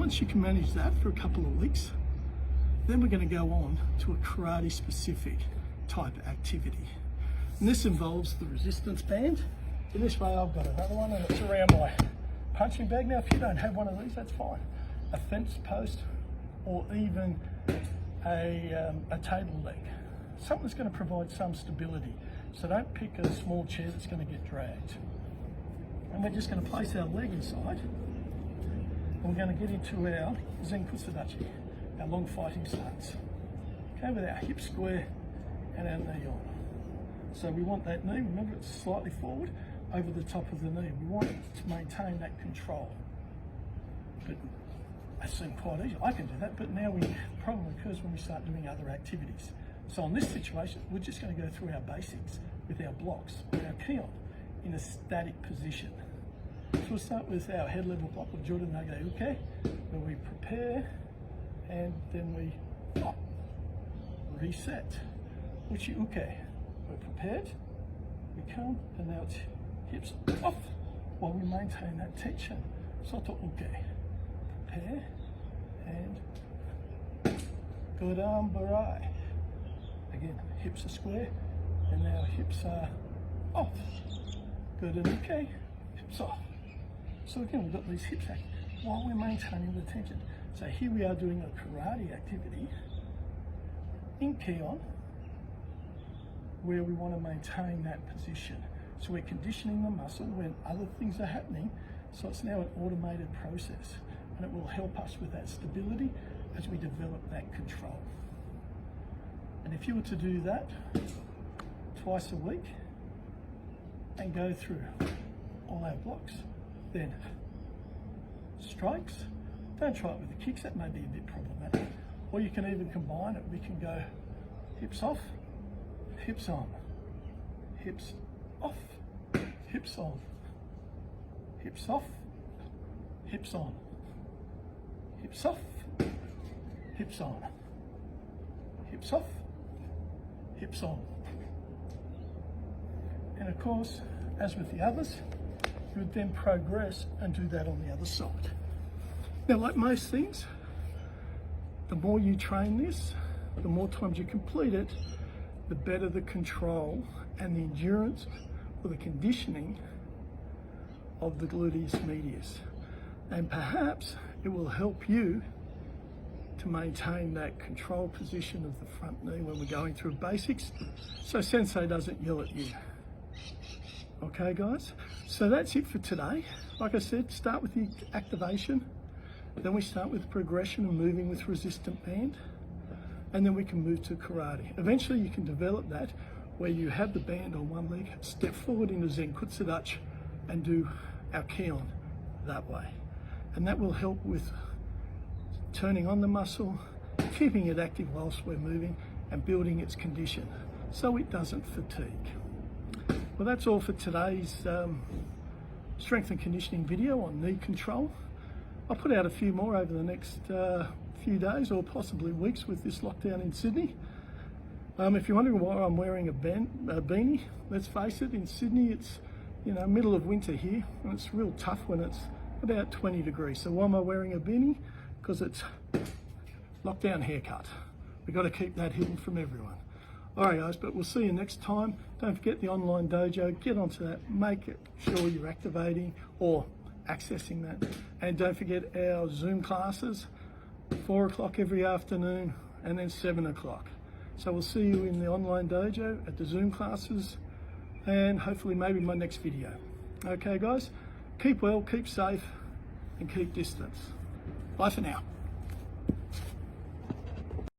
once you can manage that for a couple of weeks, then we're going to go on to a karate specific type activity. And this involves the resistance band. In this way I've got another one and it's around my punching bag. Now if you don't have one of these, that's fine. A fence post or even a table leg. Something that's going to provide some stability. So don't pick a small chair that's going to get dragged. And we're just going to place our leg inside. And we're going to get into our Zenkutsudachi, our long fighting stance. Okay, with our hip square and our knee on. So we want that knee, remember it's slightly forward, over the top of the knee. We want it to maintain that control. But that seemed quite easy. I can do that, but now the problem occurs when we start doing other activities. So in this situation, we're just going to go through our basics with our blocks, with our Khion, in a static position. So we'll start with our head level block of Jordan Nage Uke, where we prepare and then we reset. Uchi Uke, we're prepared, we come and now it's hips off while we maintain that tension. Soto Uke, prepare and Godam Barai. Again, hips are square and now hips are off. Godam Uke, hips off. So again, we've got these hips acting while we're maintaining the tension. So here we are doing a karate activity in Khion, where we want to maintain that position. So we're conditioning the muscle when other things are happening. So it's now an automated process and it will help us with that stability as we develop that control. And if you were to do that twice a week and go through all our blocks, then strikes, don't try it with the kicks, that may be a bit problematic. Or you can even combine it. We can go hips off, hips on, hips off, hips on, hips off, hips on, hips off, hips on, hips off, hips on. And of course, as with the others, you would then progress and do that on the other side. Now, like most things, the more you train this, the more times you complete it, the better the control and the endurance or the conditioning of the gluteus medius. And perhaps it will help you to maintain that control position of the front knee when we're going through basics, so sensei doesn't yell at you. Okay guys, so that's it for today. Like I said, start with the activation, then we start with progression and moving with resistant band, and then we can move to karate. Eventually you can develop that where you have the band on one leg, step forward into Zenkutsudachi and do our Khion that way. And that will help with turning on the muscle, keeping it active whilst we're moving and building its condition so it doesn't fatigue. Well, that's all for today's strength and conditioning video on knee control. I'll put out a few more over the next few days or possibly weeks with this lockdown in Sydney. If you're wondering why I'm wearing a beanie, let's face it, in Sydney it's middle of winter here and it's real tough when it's about 20 degrees. So why am I wearing a beanie? Because it's lockdown haircut. We've got to keep that hidden from everyone. All right guys, but we'll see you next time. Don't forget the online dojo, get onto that, make it sure you're activating or accessing that. And don't forget our Zoom classes, 4 o'clock every afternoon and then 7 o'clock. So we'll see you in the online dojo, at the Zoom classes, and hopefully maybe my next video. Okay guys, keep well, keep safe and keep distance. Bye for now.